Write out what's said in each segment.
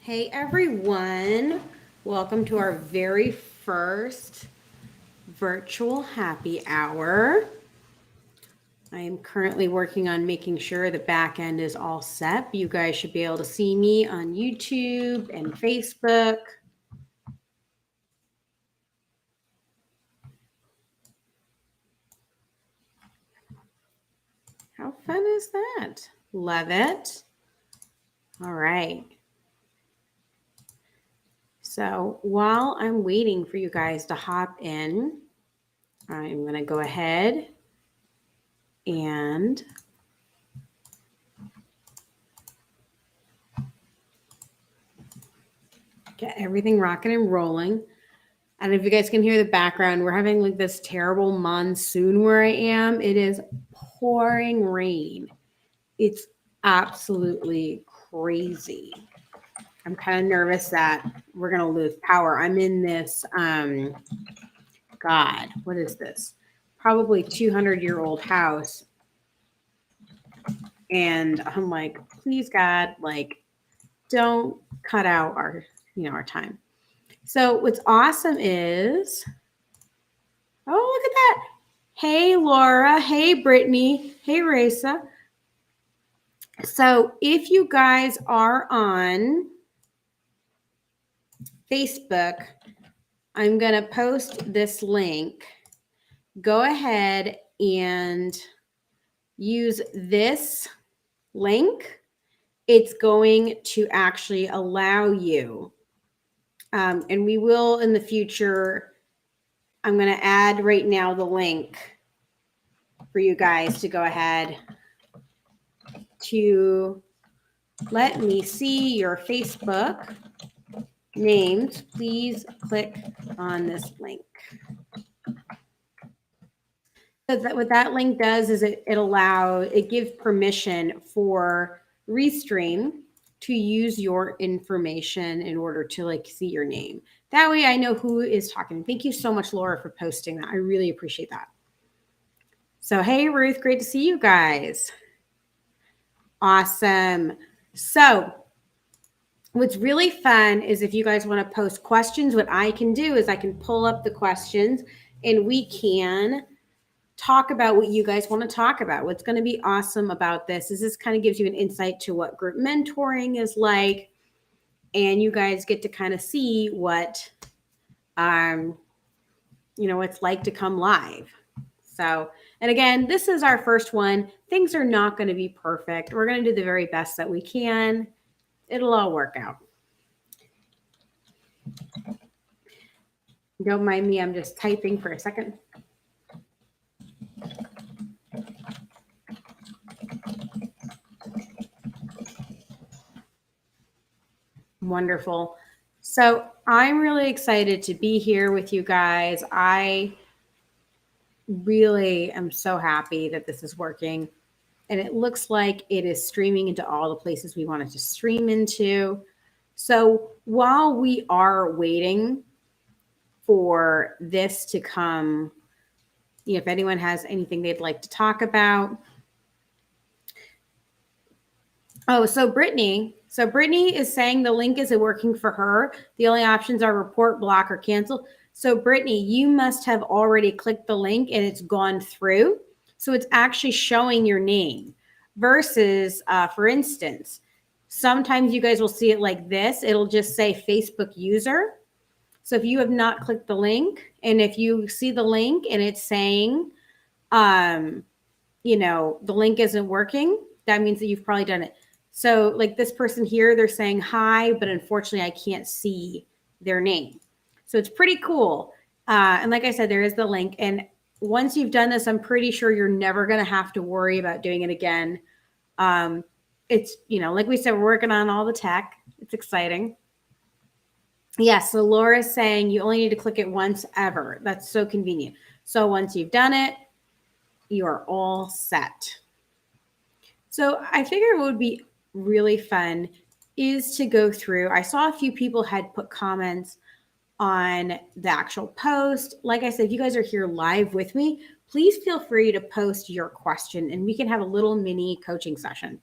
Hey everyone, welcome to our very first virtual happy hour. I am currently working on making sure the back end is all set. You guys should be able to see me on YouTube and Facebook. How fun is that? Love it. All right. So while I'm waiting for you guys to hop in, I'm going to go ahead and get everything rocking and rolling. I don't know if you guys can hear the background. We're having like this terrible monsoon where I am. It is pouring rain. It's absolutely crazy. I'm kind of nervous that we're going to lose power. I'm in this, God, what is this? Probably 200-year-old house. And I'm like, please, God, like, don't cut out our time. So what's awesome is, oh, look at that. Hey, Laura. Hey, Brittany. Hey, Raisa. So if you guys are on Facebook, I'm going to post this link. Go ahead and use this link. It's going to actually allow you, and we will in the future, I'm going to add right now the link for you guys to go ahead to let me see your Facebook names. Please click on this link. So what that link does is it gives permission for Restream to use your information in order to like see your name. That way I know who is talking. Thank you so much, Laura, for posting that. I really appreciate that. So, hey, Ruth, great to see you guys. Awesome. So what's really fun is if you guys want to post questions, what I can do is I can pull up the questions and we can talk about what you guys want to talk about. What's going to be awesome about this is this kind of gives you an insight to what group mentoring is like. And you guys get to kind of see what, it's like to come live. So, and again, this is our first one. Things are not going to be perfect. We're going to do the very best that we can. It'll all work out. Don't mind me. I'm just typing for a second. Wonderful. So I'm really excited to be here with you guys. I really am so happy that this is working. And it looks like it is streaming into all the places we want it to stream into. So while we are waiting for this to come, if anyone has anything they'd like to talk about. Oh, so Brittany is saying the link isn't working for her. The only options are report, block, or cancel. So Brittany, you must have already clicked the link and it's gone through. So it's actually showing your name versus, for instance, sometimes you guys will see it like this. It'll just say Facebook user. So if you have not clicked the link and if you see the link and it's saying, the link isn't working, that means that you've probably done it. So like this person here, they're saying hi, but unfortunately I can't see their name. So it's pretty cool. And like I said, there is the link. And once you've done this, I'm pretty sure you're never going to have to worry about doing it again. It's, like we said, we're working on all the tech. It's exciting. Yes. So Laura's saying you only need to click it once ever. That's so convenient. So once you've done it, you are all set. So I figured it would be really fun is to go through. I saw a few people had put comments on the actual post. Like I said, if you guys are here live with me, please feel free to post your question and we can have a little mini coaching session.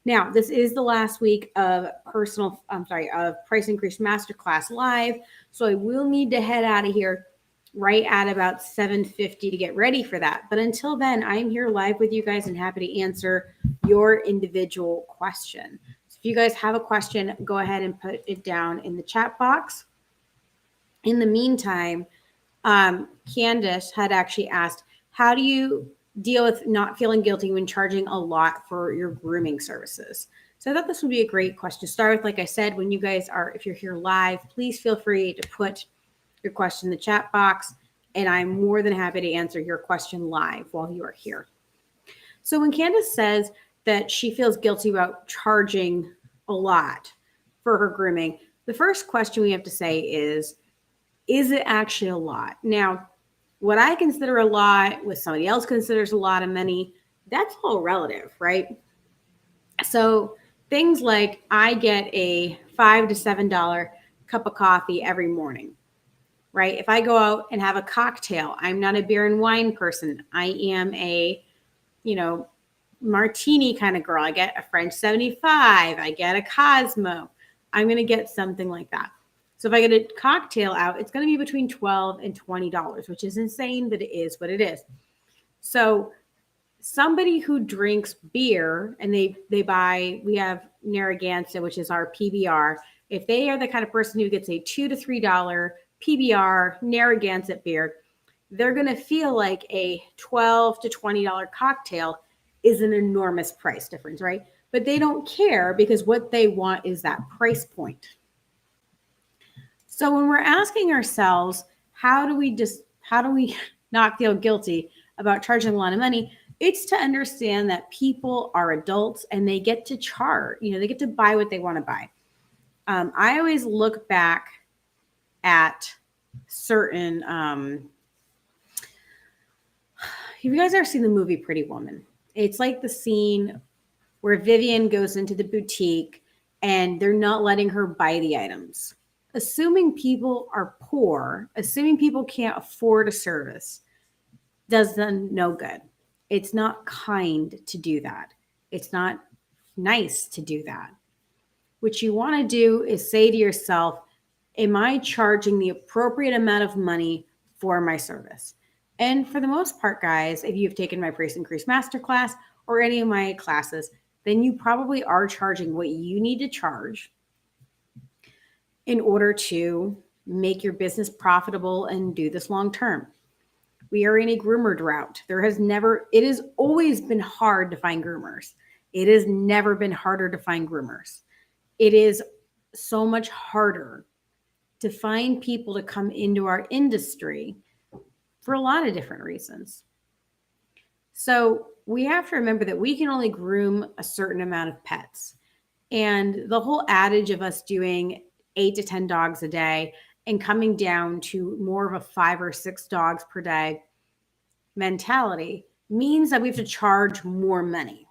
Now, this is the last week of Price Increase Masterclass Live. So I will need to head out of here right at about 7:50 to get ready for that. But until then, I'm here live with you guys and happy to answer your individual question. So if you guys have a question, go ahead and put it down in the chat box. In the meantime, Candace had actually asked, how do you deal with not feeling guilty when charging a lot for your grooming services? So I thought this would be a great question to start with. Like I said, when you guys are, if you're here live, please feel free to put your question in the chat box, and I'm more than happy to answer your question live while you are here. So when Candace says that she feels guilty about charging a lot for her grooming, the first question we have to say is it actually a lot? Now, what I consider a lot, what somebody else considers a lot of money, that's all relative, right? So things like I get a $5 to $7 cup of coffee every morning, right? If I go out and have a cocktail, I'm not a beer and wine person. I am a, martini kind of girl. I get a French 75. I get a Cosmo. I'm going to get something like that. So if I get a cocktail out, it's going to be between $12 and $20, which is insane, but it is what it is. So somebody who drinks beer and they buy, we have Narragansett, which is our PBR. If they are the kind of person who gets a $2 to $3 PBR Narragansett beer, they're going to feel like a $12 to $20 cocktail is an enormous price difference, right? But they don't care because what they want is that price point. So when we're asking ourselves, how do we not feel guilty about charging a lot of money? It's to understand that people are adults and they get to charge, they get to buy what they want to buy. I always look back at certain, you guys ever seen the movie Pretty Woman? It's like the scene where Vivian goes into the boutique and they're not letting her buy the items. Assuming people are poor, assuming people can't afford a service, does them no good. It's not kind to do that. It's not nice to do that. What you want to do is say to yourself, am I charging the appropriate amount of money for my service? And for the most part, guys, if you've taken my Price Increase Masterclass or any of my classes, then you probably are charging what you need to charge in order to make your business profitable and do this long term. We are in a groomer drought. It has always been hard to find groomers. It has never been harder to find groomers. It is so much harder to find people to come into our industry for a lot of different reasons. So we have to remember that we can only groom a certain amount of pets. And the whole adage of us doing 8 to 10 dogs a day and coming down to more of a 5 or 6 dogs per day mentality means that we have to charge more money.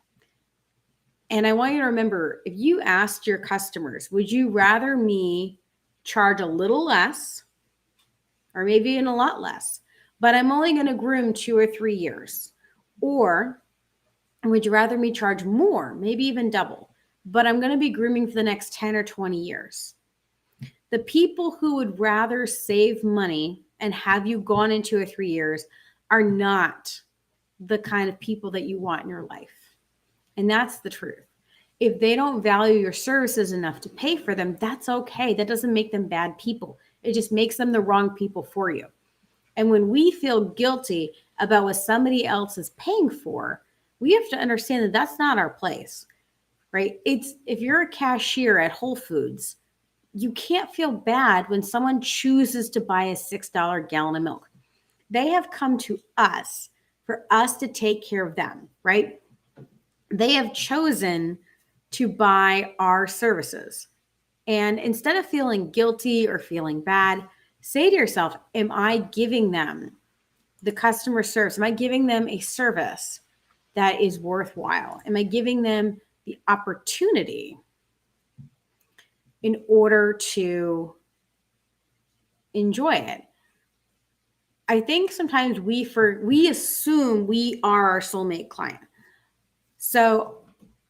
And I want you to remember, if you asked your customers, would you rather me charge a little less or maybe even a lot less, but I'm only going to groom 2 or 3 years? Or would you rather me charge more, maybe even double, but I'm going to be grooming for the next 10 or 20 years? The people who would rather save money and have you gone in 2 or 3 years are not the kind of people that you want in your life. And that's the truth. If they don't value your services enough to pay for them, that's okay. That doesn't make them bad people. It just makes them the wrong people for you. And when we feel guilty about what somebody else is paying for, we have to understand that that's not our place, right? If you're a cashier at Whole Foods, you can't feel bad when someone chooses to buy a $6 gallon of milk. They have come to us for us to take care of them, right? They have chosen to buy our services. And instead of feeling guilty or feeling bad, say to yourself, am I giving them the customer service? Am I giving them a service that is worthwhile? Am I giving them the opportunity in order to enjoy it? I think sometimes we assume we are our soulmate client. So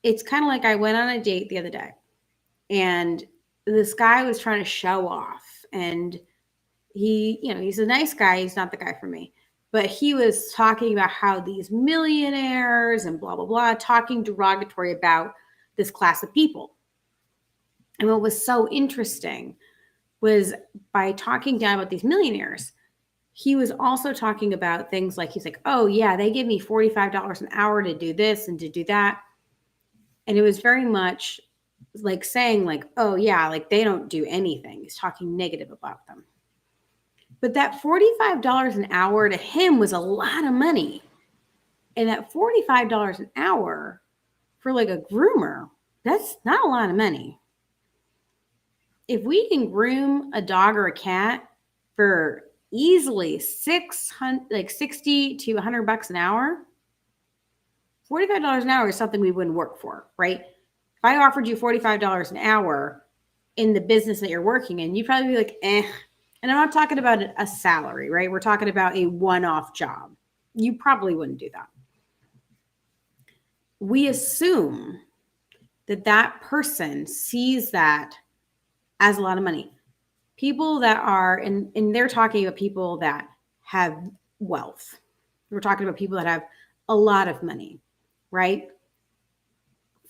it's kind of like I went on a date the other day and this guy was trying to show off, and he's a nice guy. He's not the guy for me, but he was talking about how these millionaires and blah, blah, blah, talking derogatory about this class of people. And what was so interesting was by talking down about these millionaires, he was also talking about things like, he's like, oh yeah, they give me $45 an hour to do this and to do that. And it was very much like saying like, oh yeah, like they don't do anything. He's talking negative about them. But that $45 an hour to him was a lot of money. And that $45 an hour for like a groomer, that's not a lot of money. If we can groom a dog or a cat for easily 60 to $100 an hour, $45 an hour is something we wouldn't work for, right? If I offered you $45 an hour in the business that you're working in, you'd probably be like, eh. And I'm not talking about a salary, right? We're talking about a one-off job. You probably wouldn't do that. We assume that person sees that as a lot of money. People that are, and they're talking about people that have wealth. We're talking about people that have a lot of money, right?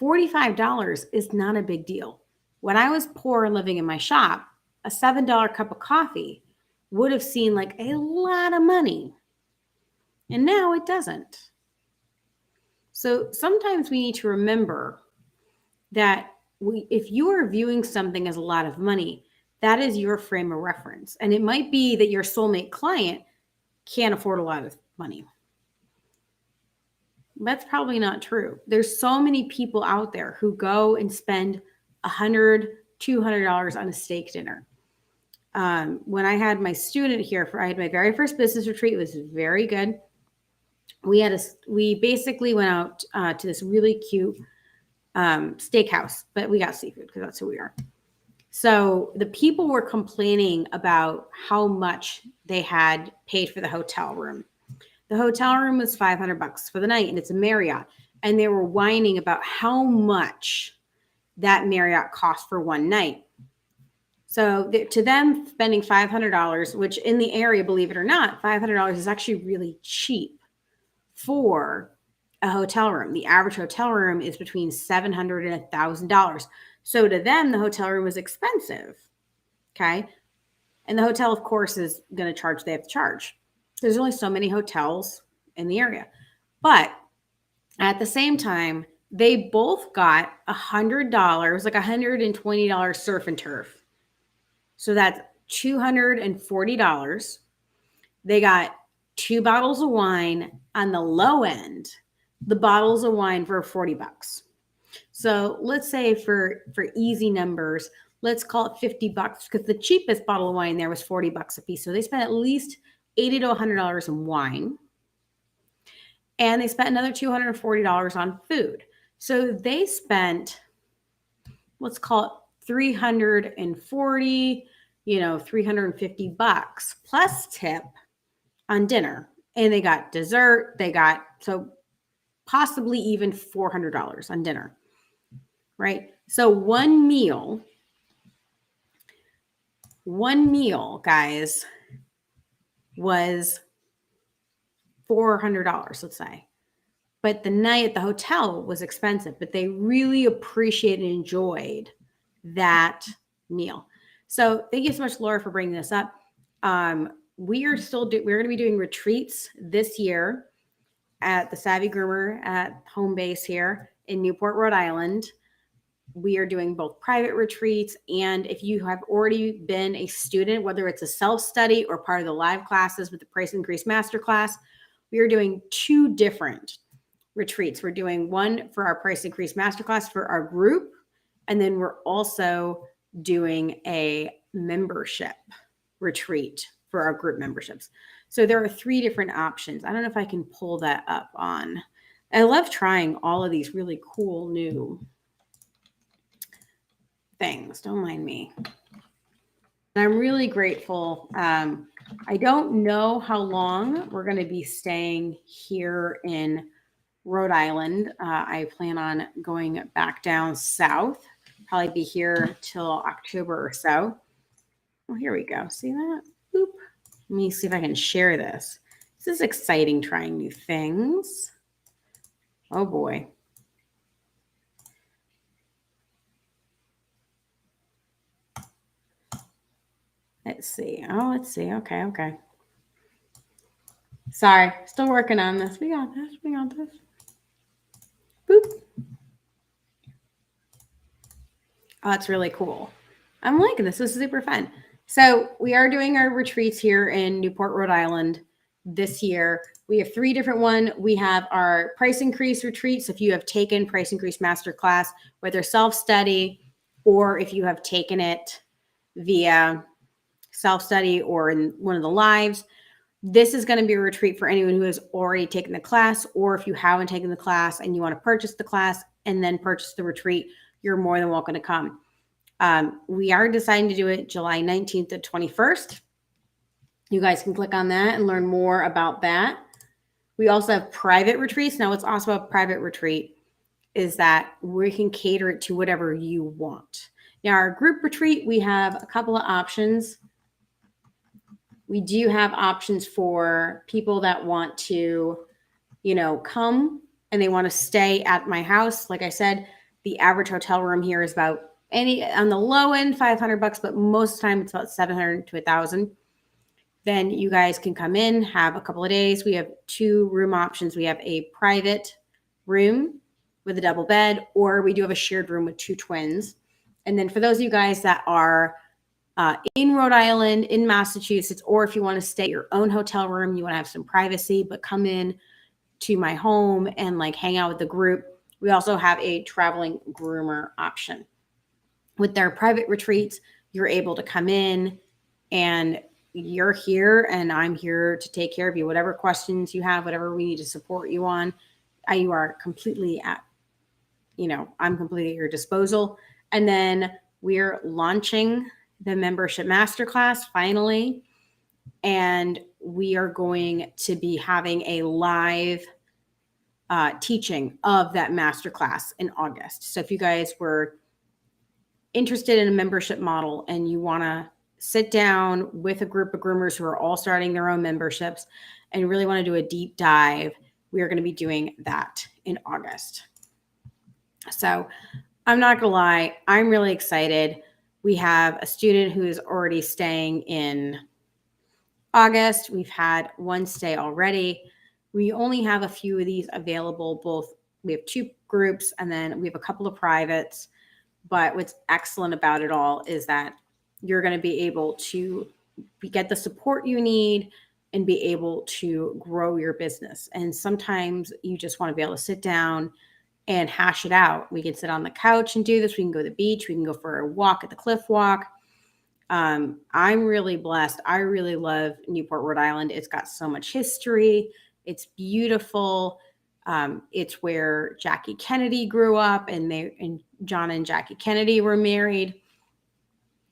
$45 is not a big deal. When I was poor and living in my shop, a $7 cup of coffee would have seemed like a lot of money. And now it doesn't. So sometimes we need to remember that if you are viewing something as a lot of money, that is your frame of reference. And it might be that your soulmate client can't afford a lot of money. That's probably not true. There's so many people out there who go and spend $100, $200 on a steak dinner. When I had my student here, I had my very first business retreat. It was very good. We basically went out to this really cute steakhouse, but we got seafood because that's who we are. So the people were complaining about how much they had paid for the hotel room. The hotel room was $500 for the night, and it's a Marriott. And they were whining about how much that Marriott cost for one night. So to them, spending $500, which in the area, believe it or not, $500 is actually really cheap for a hotel room. The average hotel room is between $700 and $1,000. So to them, the hotel room was expensive. Okay. And the hotel, of course, is going to charge. They have to charge. There's only so many hotels in the area. But at the same time, they both got $100, like $120 surf and turf. So that's $240. They got 2 bottles of wine on the low end. The bottles of wine for $40. So let's say for easy numbers, let's call it $50 because the cheapest bottle of wine there was $40 a piece. So they spent at least $80 to $100 in wine. And they spent another $240 on food. So they spent, let's call it $340, $350 plus tip on dinner. And they got dessert. So possibly even $400 on dinner, right? So one meal, guys, was $400, let's say. But the night at the hotel was expensive, but they really appreciated and enjoyed that meal. So thank you so much, Laura, for bringing this up. We're going to be doing retreats this year at the Savvy Groomer at home base here in Newport, Rhode Island. We are doing both private retreats, and if you have already been a student, whether it's a self-study or part of the live classes with the Price Increase Masterclass, we are doing 2 different retreats. We're doing one for our Price Increase Masterclass for our group, and then we're also doing a membership retreat for our group memberships. So there are 3 different options. I don't know if I can pull that up on. I love trying all of these really cool new things. Don't mind me. And I'm really grateful. I don't know how long we're going to be staying here in Rhode Island. I plan on going back down south, probably be here till October or so. Oh, here we go. See that? Boop. Let me see if I can share this. This is exciting, trying new things. Oh boy. Let's see. Oh, let's see. Okay. Sorry, still working on this. We got this. Boop. Oh, that's really cool. I'm liking this. This is super fun. So we are doing our retreats here in Newport, Rhode Island this year. We have 3 different ones. We have our price increase retreats. If you have taken price increase masterclass, whether self-study or if you have taken it via self-study or in one of the lives, this is going to be a retreat for anyone who has already taken the class, or if you haven't taken the class and you want to purchase the class and then purchase the retreat, you're more than welcome to come. We are deciding to do it July 19th to 21st. You guys can click on that and learn more about that. We also have private retreats. Now, what's awesome about private retreat is that we can cater it to whatever you want. Now, our group retreat, we have a couple of options. We do have options for people that want to, come and they want to stay at my house. Like I said, the average hotel room here is about on the low end, $500, but most of the time it's about $700 to $1,000. Then you guys can come in, have a couple of days. We have 2 room options. We have a private room with a double bed, or we do have a shared room with 2 twins. And then for those of you guys that are in Rhode Island, in Massachusetts, or if you want to stay at your own hotel room, you want to have some privacy, but come in to my home and hang out with the group, we also have a traveling groomer option. With their private retreats, you're able to come in and you're here and I'm here to take care of you. Whatever questions you have, whatever we need to support you on, you are completely I'm completely at your disposal. And then we're launching the membership masterclass finally. And we are going to be having a live teaching of that masterclass in August. So if you guys were interested in a membership model and you want to sit down with a group of groomers who are all starting their own memberships and really want to do a deep dive, we are going to be doing that in August. So I'm not going to lie, I'm really excited. We have a student who is already staying in August. We've had 1 stay already. We only have a few of these available. We have 2 groups and then we have a couple of privates. But what's excellent about it all is that you're going to be able to get the support you need and be able to grow your business. And sometimes you just want to be able to sit down and hash it out. We can sit on the couch and do this. We can go to the beach. We can go for a walk at the cliff walk. I'm really blessed. I really love Newport, Rhode Island. It's got so much history. It's beautiful. It's where Jackie Kennedy grew up, and John and Jackie Kennedy were married.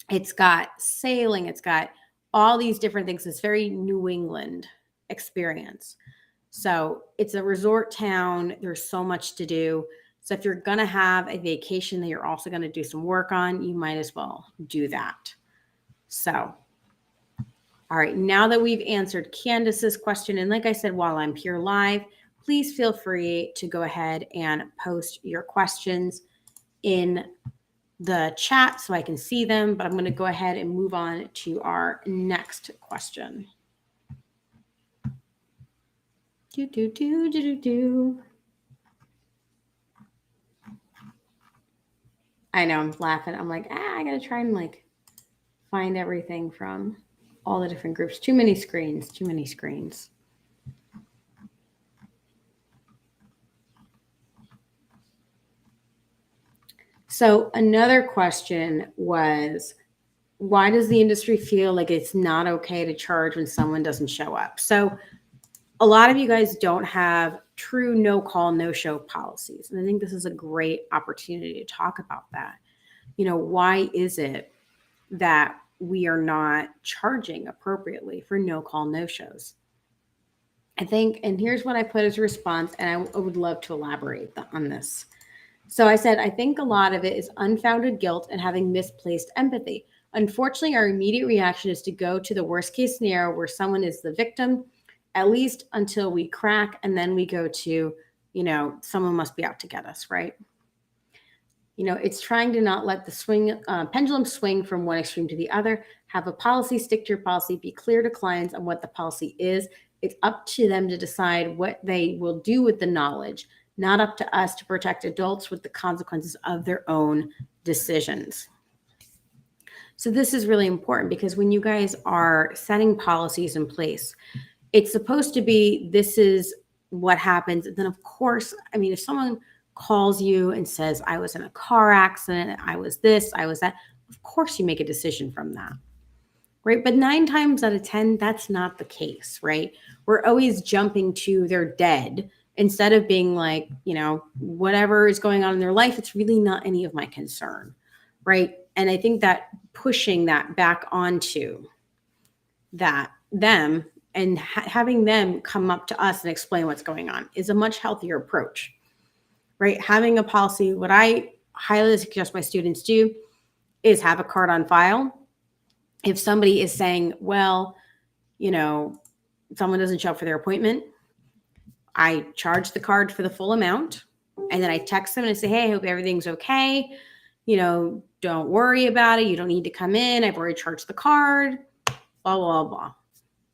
It's got sailing. It's got all these different things. It's very New England experience. So it's a resort town. There's so much to do. So if you're going to have a vacation that you're also going to do some work on, you might as well do that. So, all right, now that we've answered Candace's question, and like I said, while I'm here live, please feel free to go ahead and post your questions in the chat so I can see them, but I'm going to go ahead and move on to our next question. I know, I'm laughing. I'm like, I got to try and find everything from all the different groups. Too many screens. So another question was, why does the industry feel like it's not okay to charge when someone doesn't show up? So a lot of you guys don't have true no call, no show policies. And I think this is a great opportunity to talk about that. Why is it that we are not charging appropriately for no call, no shows? I think, and here's what I put as a response, and I would love to elaborate on this. So I said, I think a lot of it is unfounded guilt and having misplaced empathy. Unfortunately, our immediate reaction is to go to the worst case scenario where someone is the victim, at least until we crack, and then we go to, someone must be out to get us, right? It's trying to not let the pendulum swing from one extreme to the other. Have a policy, stick to your policy, be clear to clients on what the policy is. It's up to them to decide what they will do with the knowledge, not up to us to protect adults with the consequences of their own decisions. So this is really important because when you guys are setting policies in place, it's supposed to be, this is what happens. And then of course, if someone calls you and says, I was in a car accident, I was this, I was that, of course you make a decision from that, right? But 9 times out of 10, that's not the case, right? We're always jumping to they're dead instead of being like, whatever is going on in their life, it's really not any of my concern, right? And I think that pushing that back onto them and having them come up to us and explain what's going on is a much healthier approach, right? Having a policy, what I highly suggest my students do is have a card on file. If somebody is saying, well, someone doesn't show up for their appointment, I charge the card for the full amount. And then I text them and I say, hey, I hope everything's okay. Don't worry about it. You don't need to come in. I've already charged the card, blah, blah, blah.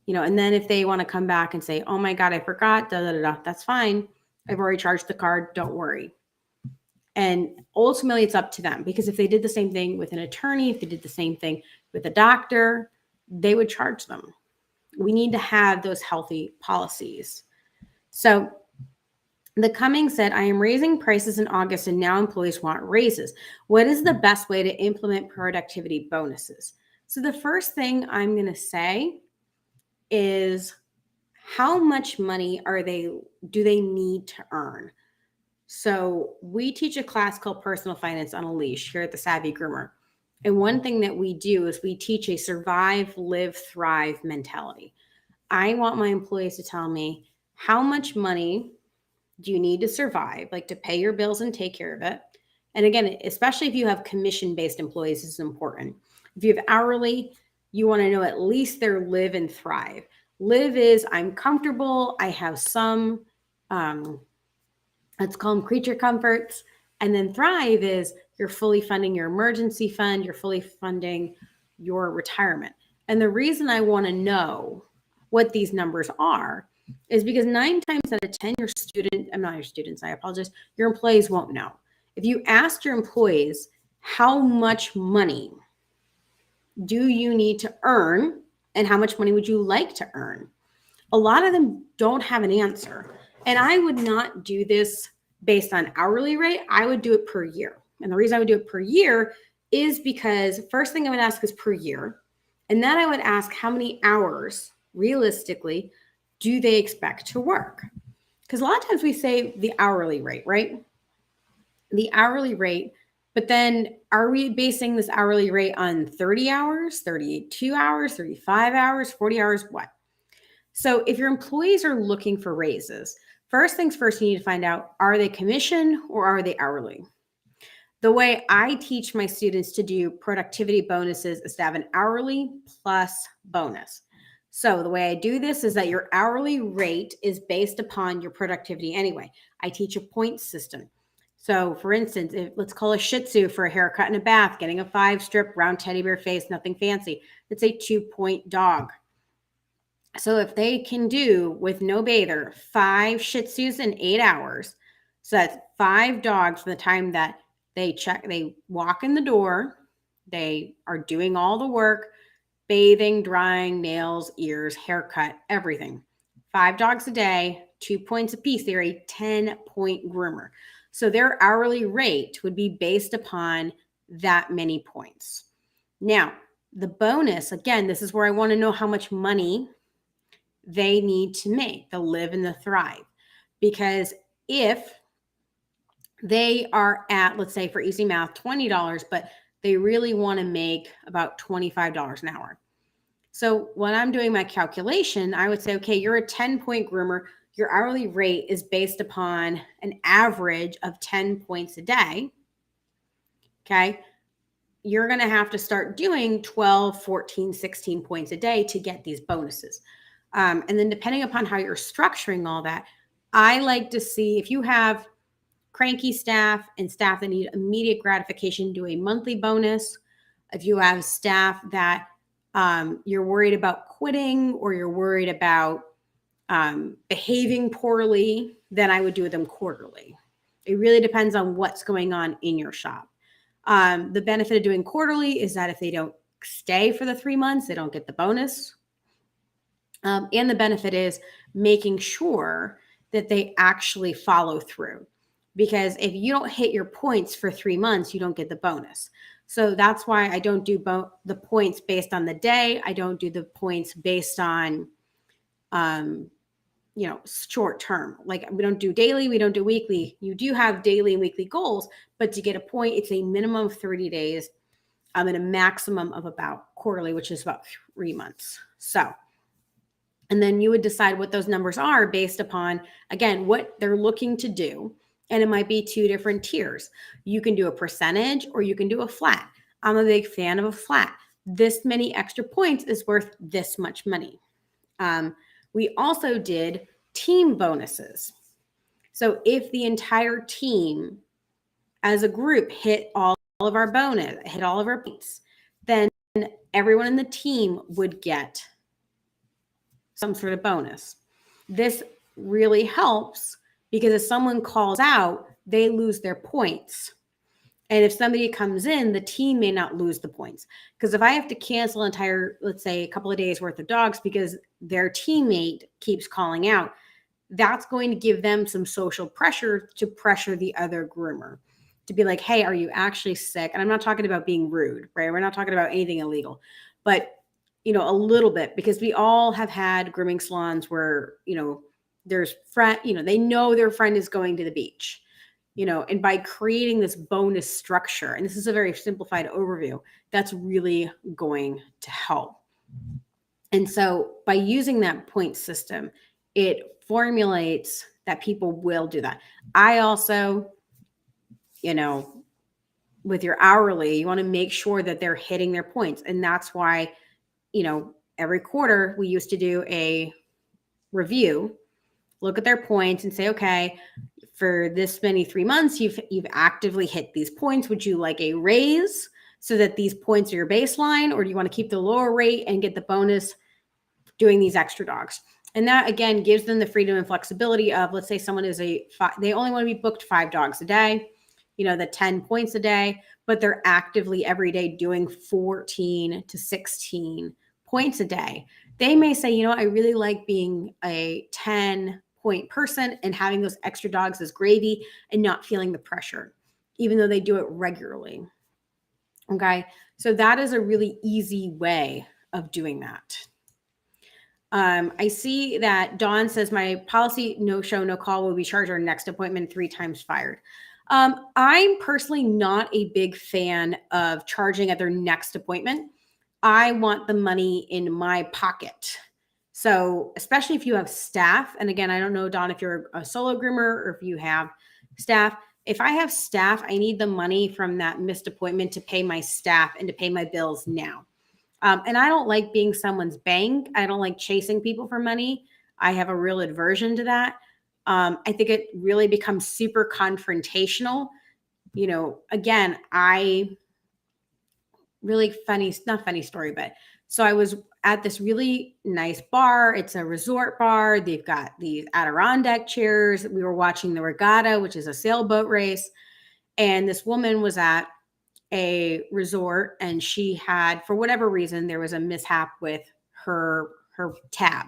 And then if they want to come back and say, oh my God, I forgot, that's fine. I've already charged the card. Don't worry. And ultimately it's up to them, because if they did the same thing with an attorney, if they did the same thing with a doctor, they would charge them. We need to have those healthy policies. So the Cummings said, I am raising prices in August and now employees want raises. What is the best way to implement productivity bonuses? So the first thing I'm going to say is, how much money do they need to earn? So we teach a class called Personal Finance on a Leash here at the Savvy Groomer. And one thing that we do is we teach a survive, live, thrive mentality. I want my employees to tell me, how much money do you need to survive, like to pay your bills and take care of it? And again, especially if you have commission-based employees, this is important. If you have hourly, you want to know at least their live and thrive. Live is, I'm comfortable, I have some, let's call them creature comforts. And then thrive is, you're fully funding your emergency fund, you're fully funding your retirement. And the reason I want to know what these numbers are is because 9 times out of 10, your employees won't know. If you asked your employees, how much money do you need to earn and how much money would you like to earn? A lot of them don't have an answer. And I would not do this based on hourly rate. I would do it per year. And the reason I would do it per year is because first thing I would ask is per year. And then I would ask, how many hours realistically do they expect to work? Because a lot of times we say the hourly rate, right? The hourly rate, but then are we basing this hourly rate on 30 hours, 32 hours, 35 hours, 40 hours, what? So if your employees are looking for raises, first things first, you need to find out, are they commission or are they hourly? The way I teach my students to do productivity bonuses is to have an hourly plus bonus. So the way I do this is that your hourly rate is based upon your productivity anyway. I teach a point system. So for instance, let's call a Shih Tzu for a haircut and a bath, getting a 5-strip round teddy bear face, nothing fancy. It's a 2-point dog. So if they can do, with no bather, 5 Shih Tzus in 8 hours, so that's 5 dogs from the time that they walk in the door, they are doing all the work, bathing, drying, nails, ears, haircut, everything. 5 dogs a day, 2 points apiece. They're a 10-point groomer. So their hourly rate would be based upon that many points. Now, the bonus, again, this is where I want to know how much money they need to make, the live and the thrive. Because if they are at, let's say for easy math, $20, but they really want to make about $25 an hour. So when I'm doing my calculation, I would say, okay, you're a 10-point groomer. Your hourly rate is based upon an average of 10 points a day. Okay. You're going to have to start doing 12, 14, 16 points a day to get these bonuses. And then depending upon how you're structuring all that, I like to see if you have cranky staff and staff that need immediate gratification, do a monthly bonus. If you have staff that you're worried about quitting or you're worried about behaving poorly, then I would do them quarterly. It really depends on what's going on in your shop. The benefit of doing quarterly is that if they don't stay for the 3 months, they don't get the bonus. And the benefit is making sure that they actually follow through. Because if you don't hit your points for 3 months, you don't get the bonus. So that's why I don't do the points based on the day. I don't do the points based on, short term. Like we don't do daily, we don't do weekly. You do have daily and weekly goals, but to get a point, it's a minimum of 30 days and a maximum of about quarterly, which is about 3 months. So, and then you would decide what those numbers are based upon, again, what they're looking to do. And it might be 2 different tiers. You can do a percentage or you can do a flat. I'm a big fan of a flat. This many extra points is worth this much money. We also did team bonuses. So if the entire team as a group hit all of our bonus, hit all of our points, then everyone in the team would get some sort of bonus. This really helps because if someone calls out, they lose their points. And if somebody comes in, the team may not lose the points. Because if I have to cancel entire, let's say, a couple of days worth of dogs because their teammate keeps calling out, that's going to give them some social pressure to pressure the other groomer to be like, hey, are you actually sick? And I'm not talking about being rude, right? We're not talking about anything illegal, but a little bit, because we all have had grooming salons where, there's friend, they know their friend is going to the beach, and by creating this bonus structure, and this is a very simplified overview, that's really going to help. And so by using that point system, it formulates that people will do that. I also, with your hourly, you want to make sure that they're hitting their points. And that's why, every quarter we used to do a review, look at their points and say, okay, for this many 3 months, you've actively hit these points. Would you like a raise so that these points are your baseline, or do you want to keep the lower rate and get the bonus doing these extra dogs? And that, again, gives them the freedom and flexibility of, let's say someone is they only want to be booked 5 dogs a day, the 10 points a day, but they're actively every day doing 14 to 16 points a day. They may say, I really like being a 10-point person and having those extra dogs as gravy and not feeling the pressure, even though they do it regularly. Okay. So that is a really easy way of doing that. I see that Dawn says my policy, no show, no call, will be charged our next appointment 3 times fired. I'm personally not a big fan of charging at their next appointment. I want the money in my pocket. So especially if you have staff, and again, I don't know, Dawn, if you're a solo groomer or if you have staff. If I have staff, I need the money from that missed appointment to pay my staff and to pay my bills now. And I don't like being someone's bank. I don't like chasing people for money. I have a real aversion to that. I think it really becomes super confrontational. Again, not funny story, but so I was at this really nice bar. It's a resort bar. They've got these Adirondack chairs. We were watching the regatta, which is a sailboat race. And this woman was at a resort and she had, for whatever reason, there was a mishap with her tab.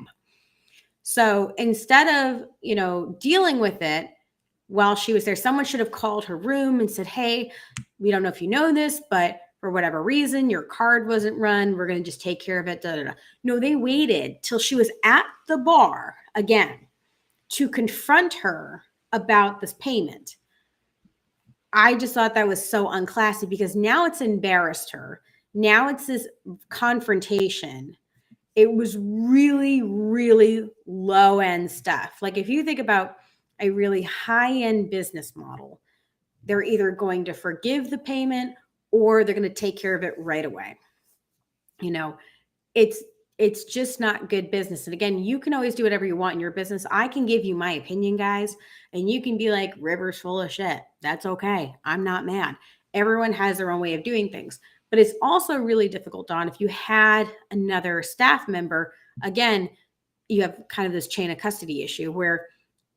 So instead of, dealing with it while she was there, someone should have called her room and said, hey, we don't know if you know this, but for whatever reason, your card wasn't run. We're going to just take care of it. Da, da, da. No, they waited till she was at the bar again to confront her about this payment. I just thought that was so unclassy because now it's embarrassed her. Now it's this confrontation. it was really, really low end stuff. Like if you think about a really high end business model, they're either going to forgive the payment or they're going to take care of it right away. You know, it's it's just not good business. And again, you can always do whatever you want in your business. I can give you my opinion, guys, and you can be like, River's full of shit. That's okay. I'm not mad. Everyone has their own way of doing things. But it's also really difficult, Don, if you had another staff member, again, you have kind of this chain of custody issue where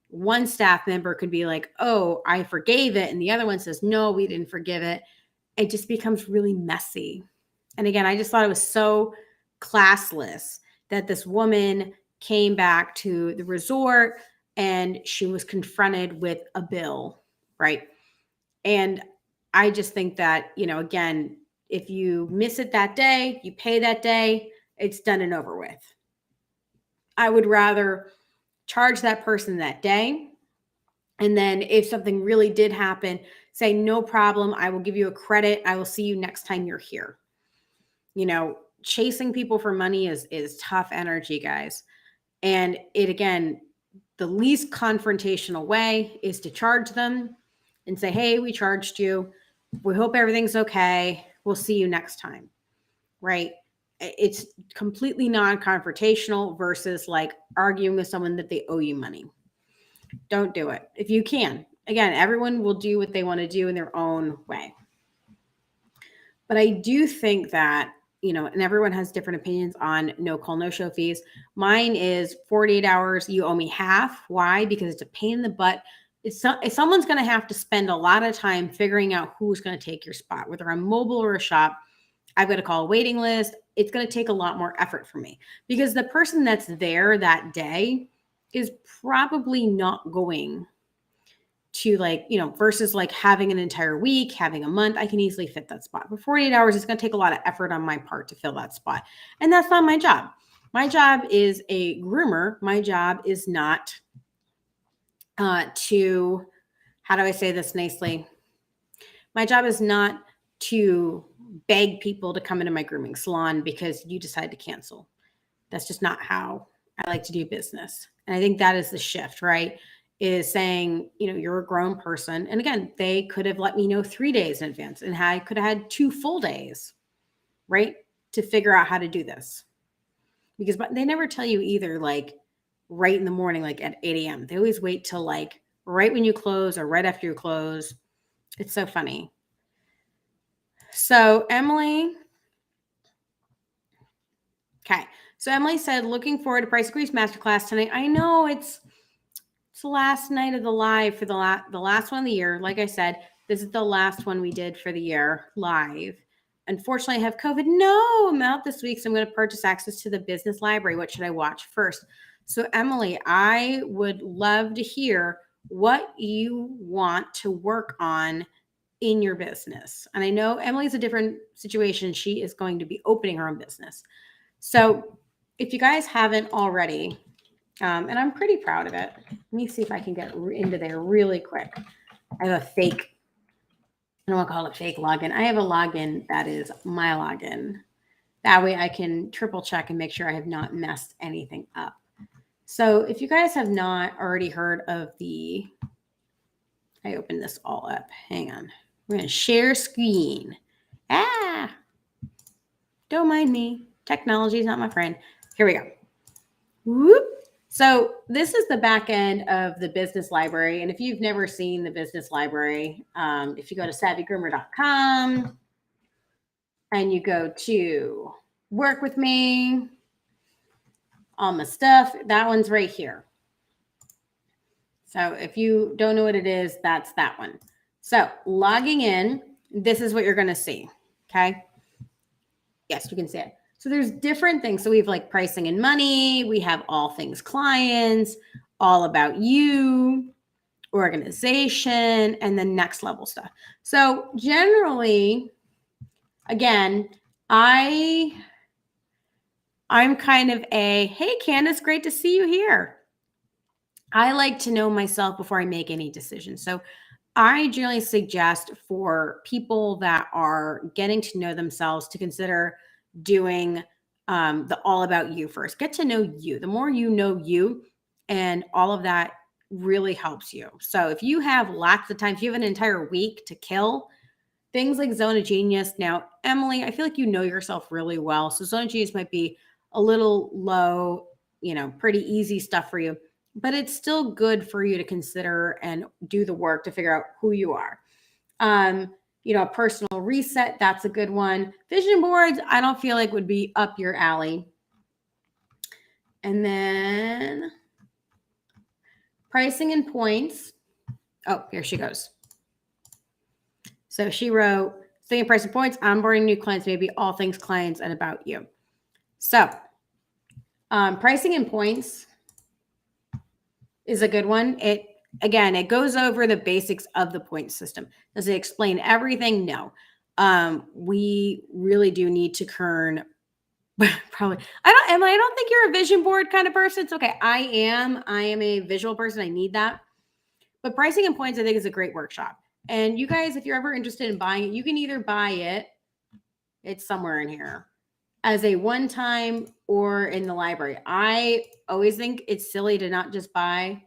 one staff member could be like, oh, I forgave it. And the other one says, no, we didn't forgive it. It just becomes really messy. And again, I just thought it was so classless that this woman came back to the resort and she was confronted with a bill, right? And I just think that, again, if you miss it that day, you pay that day, it's done and over with. I would rather charge that person that day. And then if something really did happen, say, no problem, I will give you a credit. I will see you next time you're here. Chasing people for money is tough energy, guys. And it, again, the least confrontational way is to charge them and say, hey, we charged you. We hope everything's okay. We'll see you next time. Right? It's completely non-confrontational versus like arguing with someone that they owe you money. Don't do it. If you can. Again, everyone will do what they want to do in their own way. But I do think that, and everyone has different opinions on no call, no show fees. Mine is 48 hours. You owe me half. Why? Because it's a pain in the butt. If someone's going to have to spend a lot of time figuring out who's going to take your spot, whether I'm mobile or a shop, I've got to call a waiting list. It's going to take a lot more effort for me because the person that's there that day is probably not going to versus like having an entire week, having a month, I can easily fit that spot. For 48 hours, it's going to take a lot of effort on my part to fill that spot. And that's not my job. My job is a groomer. My job is not to, how do I say this nicely? My job is not to beg people to come into my grooming salon because you decide to cancel. That's just not how I like to do business. And I think that is the shift, right? Is saying, you're a grown person. And again, they could have let me know 3 days in advance and I could have had 2 full days, right? To figure out how to do this. Because they never tell you either, like right in the morning, like at 8 a.m. They always wait till like right when you close or right after you close. It's so funny. So Emily. Okay. So Emily said, looking forward to Price Increase Masterclass tonight. I know it's the last night of the live for the last one of the year. Like I said, this is the last one we did for the year live. Unfortunately, I have COVID. No, I'm out this week, so I'm going to purchase access to the business library. What should I watch first? So Emily, I would love to hear what you want to work on in your business. And I know Emily's a different situation. She is going to be opening her own business. So if you guys haven't already, and I'm pretty proud of it. Let me see if I can get into there really quick. I have a fake, I don't want to call it fake login. I have a login that is my login. That way I can triple check and make sure I have not messed anything up. So if you guys have not already heard of I opened this all up. Hang on. We're going to share screen. Don't mind me. Technology is not my friend. Here we go. Whoop. So this is the back end of the business library. And if you've never seen the business library, if you go to savvygroomer.com and you go to work with me, all my stuff, that one's right here. So if you don't know what it is, that's that one. So logging in, this is what you're going to see. Okay. Yes, you can see it. So there's different things. So we have like pricing and money. We have all things clients, all about you, organization, and then next level stuff. So generally, again, I'm kind of hey, Candace, great to see you here. I like to know myself before I make any decisions. So I generally suggest for people that are getting to know themselves to consider doing the all about you first. Get to know you. The more you know you, and all of that really helps you. So if you have lots of time, if you have an entire week to kill, things like Zone of Genius. Now, Emily, I feel like you know yourself really well. So Zone of Genius might be a little low, pretty easy stuff for you, but it's still good for you to consider and do the work to figure out who you are. A personal reset, that's a good one. Vision boards, I don't feel like would be up your alley. And then pricing and points. Oh, here she goes. So she wrote, thinking price and points, onboarding new clients, maybe all things clients and about you. So pricing and points is a good one. It goes over the basics of the point system. Does it explain everything? No. We really do need to kern. Probably. I don't think you're a vision board kind of person. It's okay. I am a visual person. I need that. But pricing and points, I think, is a great workshop. And you guys, if you're ever interested in buying it, you can either buy it, it's somewhere in here, as a one-time or in the library. I always think it's silly to not just buy,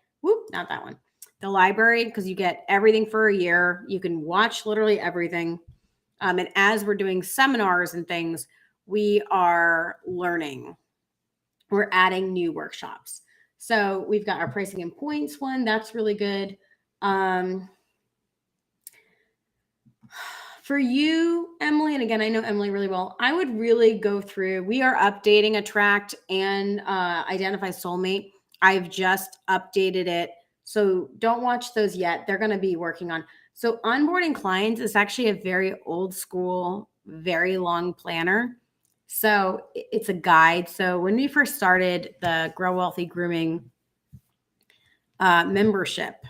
not that one, the library, because you get everything for a year. You can watch literally everything. And as we're doing seminars and things, we are learning. We're adding new workshops. So we've got our pricing and points one. That's really good. For you, Emily, and again, I know Emily really well, I would really go through, we are updating Attract and Identify Soulmate. I've just updated it. So don't watch those yet. They're going to be working on. So Onboarding Clients is actually a very old school, very long planner. So it's a guide. So when we first started the Grow Wealthy Grooming membership,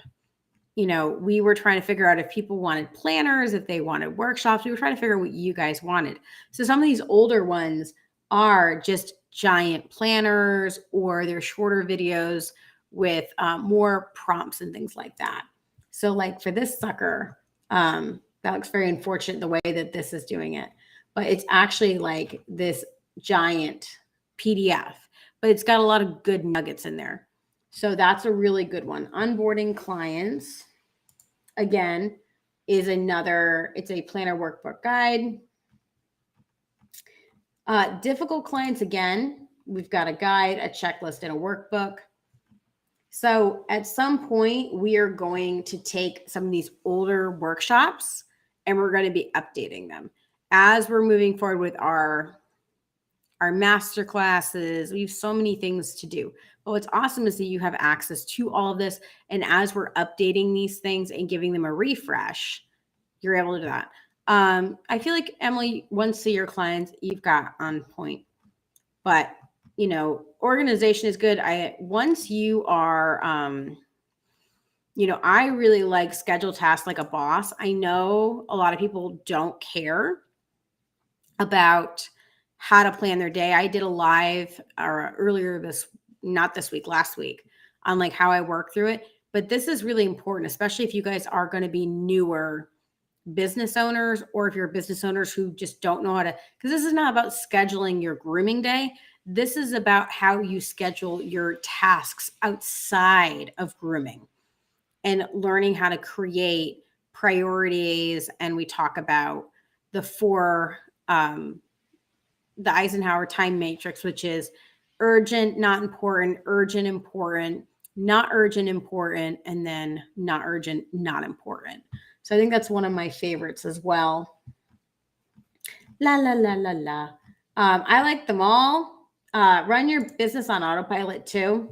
we were trying to figure out if people wanted planners, if they wanted workshops. We were trying to figure out what you guys wanted. So some of these older ones are just giant planners, or they're shorter videos with more prompts and things like that. So like for this sucker, that looks very unfortunate the way that this is doing it. But it's actually like this giant PDF, but it's got a lot of good nuggets in there. So that's a really good one. Onboarding Clients, again, is it's a planner workbook guide. Difficult Clients, again, we've got a guide, a checklist, and a workbook. So at some point, we are going to take some of these older workshops and we're going to be updating them as we're moving forward with our master classes. We have so many things to do. But what's awesome is that you have access to all of this. And as we're updating these things and giving them a refresh, you're able to do that. I feel like, Emily, once a year clients, you've got on point. But, organization is good. Once you are, I really like schedule tasks like a boss. I know a lot of people don't care about how to plan their day. I did a live last week on like how I work through it. But this is really important, especially if you guys are going to be newer business owners, or if you're business owners who just don't know how to, because this is not about scheduling your grooming day. This is about how you schedule your tasks outside of grooming and learning how to create priorities. And we talk about the Eisenhower time matrix, which is urgent, not important, urgent, important, not urgent, important, and then not urgent, not important. So I think that's one of my favorites as well. La, la, la, la, la. I like them all. Run your business on autopilot too.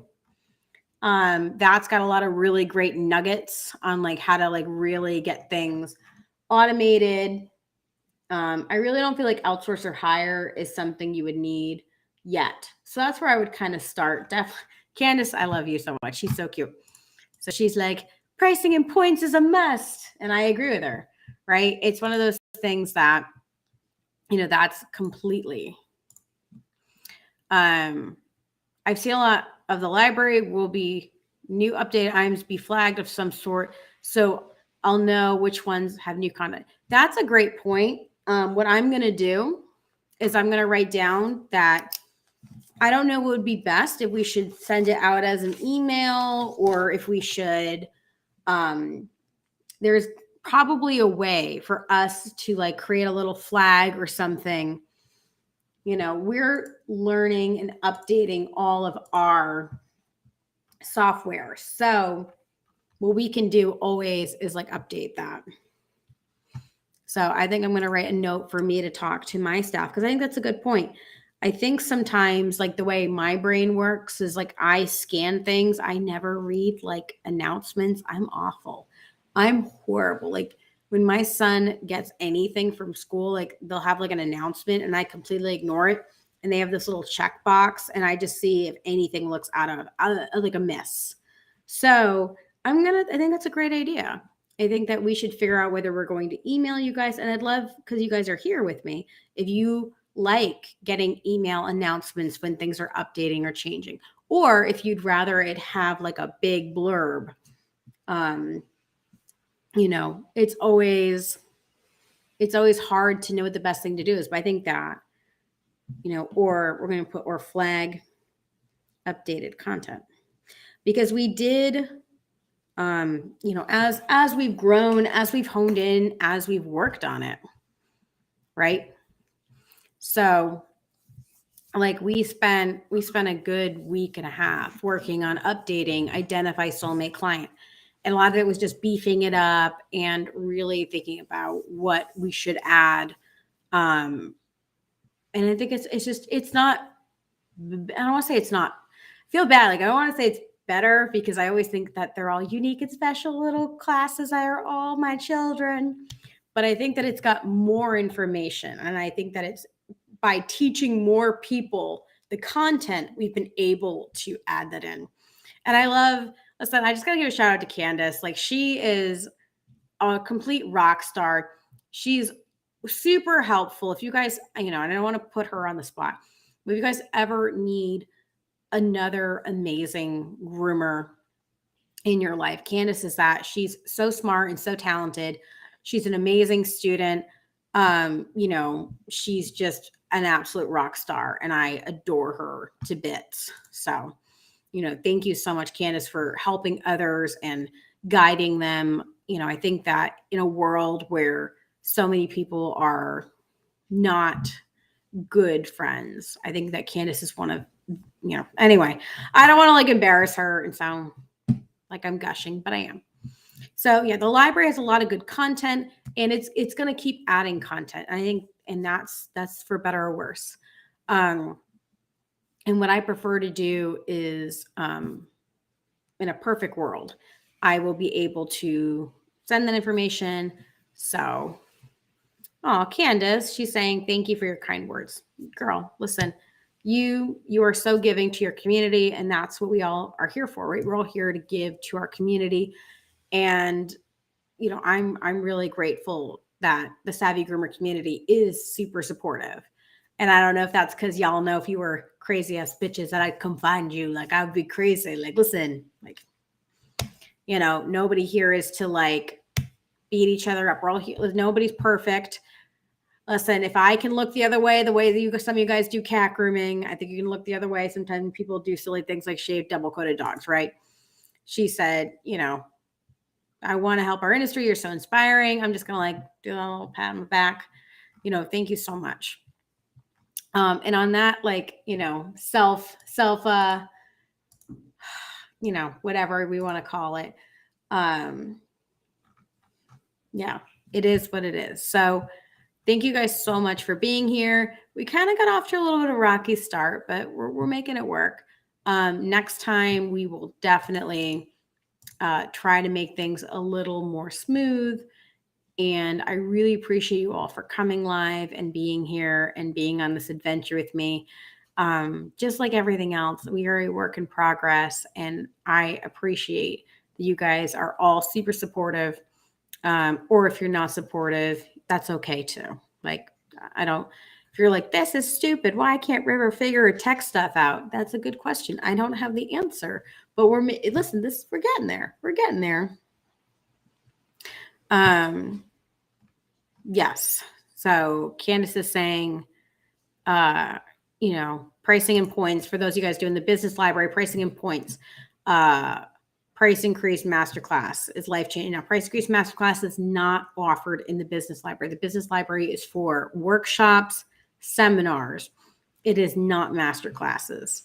That's got a lot of really great nuggets on like how to like really get things automated. I really don't feel like outsource or hire is something you would need yet. So that's where I would kind of start. Definitely. Candace, I love you so much. She's so cute. So she's like, pricing and points is a must. And I agree with her, right? It's one of those things that, that's completely. I've seen a lot of the library will be new updated items be flagged of some sort. So I'll know which ones have new content. That's a great point. What I'm going to do is I'm going to write down that I don't know what would be best, if we should send it out as an email or if we should, there's probably a way for us to like create a little flag or something. We're learning and updating all of our software. So what we can do always is like update that. So I think I'm going to write a note for me to talk to my staff, because I think that's a good point. I think sometimes like the way my brain works is like I scan things. I never read like announcements. I'm awful. I'm horrible. Like when my son gets anything from school, like they'll have like an announcement and I completely ignore it. And they have this little check box and I just see if anything looks out of like a miss. So I think that's a great idea. I think that we should figure out whether we're going to email you guys. And I'd love, because you guys are here with me, if you like getting email announcements when things are updating or changing, or if you'd rather it have like a big blurb. It's always hard to know what the best thing to do is, but I think that, or we're going to put or flag updated content, because we did, as we've grown, as we've honed in, as we've worked on it, right? So like we spent a good week and a half working on updating Identify Soulmate Client. And a lot of it was just beefing it up and really thinking about what we should add. And I think it's not, I don't want to say it's not, I feel bad. Like I don't want to say it's better, because I always think that they're all unique and special little classes. Are all my children. But I think that it's got more information. And I think that it's by teaching more people the content, we've been able to add that in. And listen, I just got to give a shout out to Candace. Like she is a complete rock star. She's super helpful. If you guys, and I don't want to put her on the spot, but if you guys ever need another amazing groomer in your life, Candace is that. She's so smart and so talented. She's an amazing student. She's just an absolute rock star, and I adore her to bits. So, thank you so much, Candace, for helping others and guiding them. I think that in a world where so many people are not good friends, I think that Candace is one of, anyway, I don't want to like embarrass her and sound like I'm gushing, but I am. So yeah, the library has a lot of good content, and it's going to keep adding content. I think, and that's for better or worse. And what I prefer to do is, in a perfect world, I will be able to send that information. So, Candace, she's saying, thank you for your kind words. Girl, listen, you are so giving to your community, and that's what we all are here for, right? We're all here to give to our community. And, I'm really grateful that the Savvy Groomer community is super supportive. And I don't know if that's because y'all know if you were crazy ass bitches that I'd come find you. Like I would be crazy. Like, listen, like, nobody here is to like beat each other up. We're all here. Nobody's perfect. Listen, if I can look the other way, the way that some of you guys do cat grooming, I think you can look the other way. Sometimes people do silly things like shave double-coated dogs, right? She said, I want to help our industry. You're so inspiring. I'm just going to like do a little pat on the back. Thank you so much. And on that, like, self, whatever we want to call it. Yeah, it is what it is. So thank you guys so much for being here. We kind of got off to a little bit of a rocky start, but we're making it work. Next time we will definitely try to make things a little more smooth. And I really appreciate you all for coming live and being here and being on this adventure with me. Just like everything else, we are a work in progress, and I appreciate that you guys are all super supportive. Or if you're not supportive, that's okay too. Like, if you're like, this is stupid, why can't River figure or text stuff out? That's a good question. I don't have the answer, but we're getting there. We're getting there. Yes. So Candace is saying, pricing and points. For those of you guys doing the business library, pricing and points. Price increase masterclass is life changing. Now, price increase masterclass is not offered in the business library. The business library is for workshops, seminars. It is not masterclasses.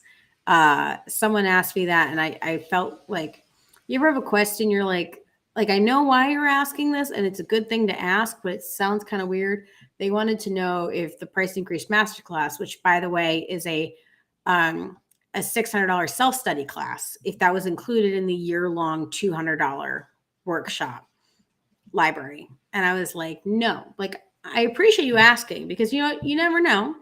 Someone asked me that, and I felt like, you ever have a question, you're like I know why you're asking this, and it's a good thing to ask, but it sounds kind of weird. They wanted to know if the price increase masterclass, which by the way is a $600 self-study class, if that was included in the year-long $200 workshop library. And I was like, no, like, I appreciate you asking, because you never know,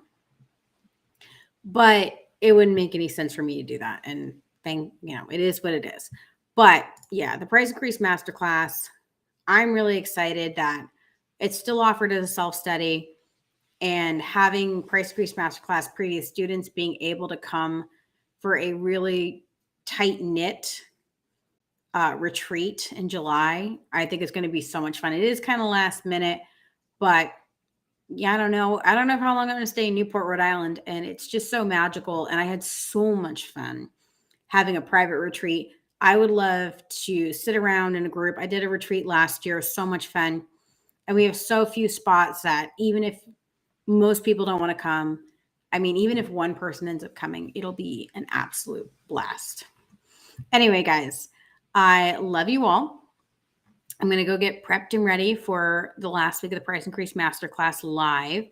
but it wouldn't make any sense for me to do that. And it is what it is. But yeah, the price increase masterclass, I'm really excited that it's still offered as a self-study, and having price increase masterclass previous students being able to come for a really tight-knit retreat in July, I think it's going to be so much fun. It is kind of last minute, but yeah, I don't know how long I'm going to stay in Newport, Rhode Island, and it's just so magical. And I had so much fun having a private retreat. I would love to sit around in a group. I did a retreat last year, so much fun. And we have so few spots that even if most people don't want to come, I mean, even if one person ends up coming, it'll be an absolute blast. Anyway, guys, I love you all. I'm going to go get prepped and ready for the last week of the Price Increase Masterclass live.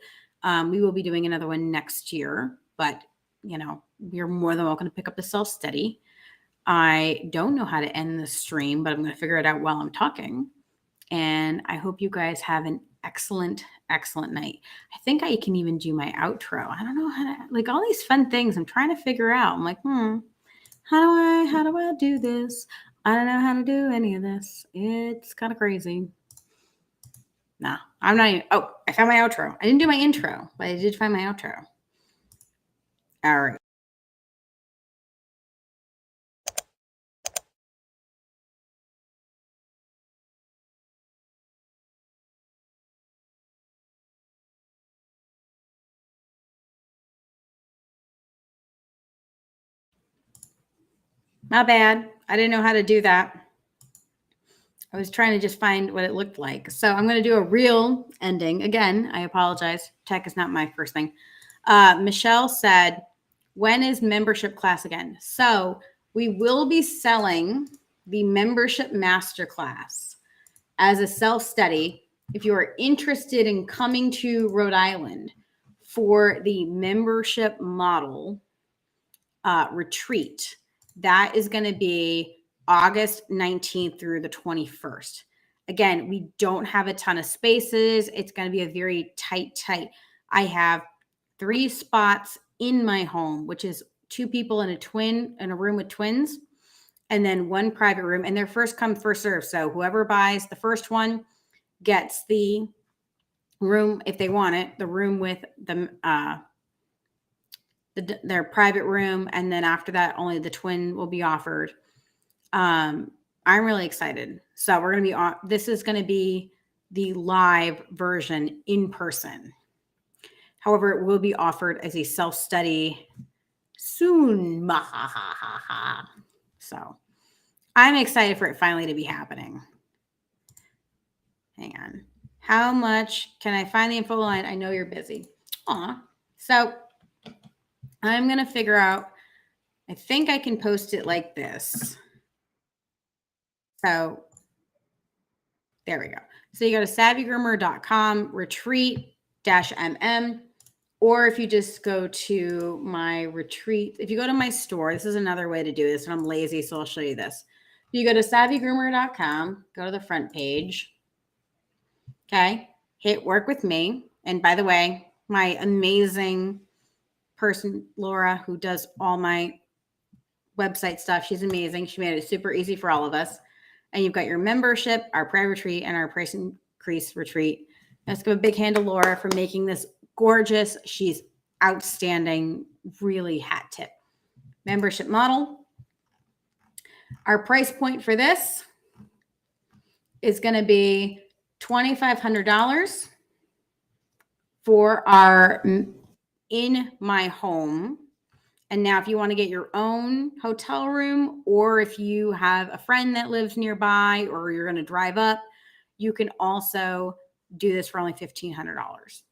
We will be doing another one next year, but you're more than welcome to pick up the self-study. I don't know how to end the stream, but I'm going to figure it out while I'm talking. And I hope you guys have an excellent night. I think I can even do my outro. I don't know how to, like, all these fun things I'm trying to figure out. I'm like, how do I do this? I don't know how to do any of this. It's kind of crazy. Nah, I'm not even, I found my outro. I didn't do my intro, but I did find my outro. All right. My bad. I didn't know how to do that. I was trying to just find what it looked like. So I'm going to do a real ending. Again, I apologize. Tech is not my first thing. Michelle said, when is membership class again? So we will be selling the membership masterclass as a self-study. If you are interested in coming to Rhode Island for the membership model retreat, that is going to be August 19th through the 21st. Again, we don't have a ton of spaces. It's going to be a very tight. I have 3 spots in my home, which is 2 people in a room with twins, and then 1 private room, and they're first come, first serve. So whoever buys the first one gets the room, if they want it, the room with their private room, and then after that, only the twin will be offered. I'm really excited. So we're going to be this is going to be the live version in person. However, it will be offered as a self-study soon. So I'm excited for it finally to be happening. Hang on. How much can I find the info line? I know you're busy. So I'm going to figure out, I think I can post it like this. So there we go. So you go to savvygroomer.com, retreat-mm, or if you just go to my retreat, if you go to my store, this is another way to do this, and I'm lazy, so I'll show you this. You go to savvygroomer.com, go to the front page. Okay. Hit work with me. And by the way, my amazing person, Laura, who does all my website stuff, she's amazing. She made it super easy for all of us. And you've got your membership, our private retreat, and our price increase retreat. Let's give a big hand to Laura for making this gorgeous. She's outstanding, really hat tip. Membership model. Our price point for this is going to be $2,500 for our in my home. And now if you want to get your own hotel room, or if you have a friend that lives nearby, or you're going to drive up, you can also do this for only $1,500.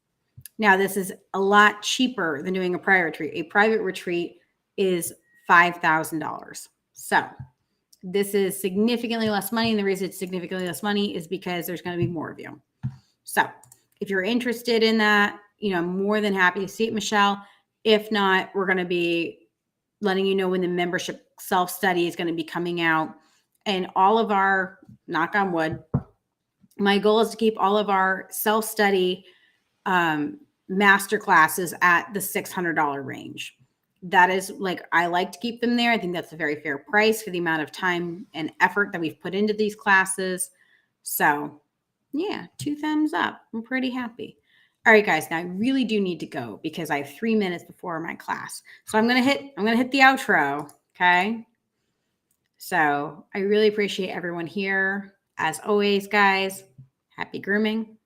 Now, this is a lot cheaper than doing a private retreat. A private retreat is $5,000. So this is significantly less money. And the reason it's significantly less money is because there's going to be more of you. So if you're interested in that, I'm more than happy to see it, Michelle. If not, we're going to be letting you know when the membership self-study is going to be coming out. And all of our, knock on wood, my goal is to keep all of our self-study master classes at the $600 range. That is I like to keep them there. I think that's a very fair price for the amount of time and effort that we've put into these classes. So yeah, 2 thumbs up. I'm pretty happy. All right, guys, now I really do need to go because I have 3 minutes before my class. So I'm going to hit the outro. Okay. So I really appreciate everyone here. As always, guys, happy grooming.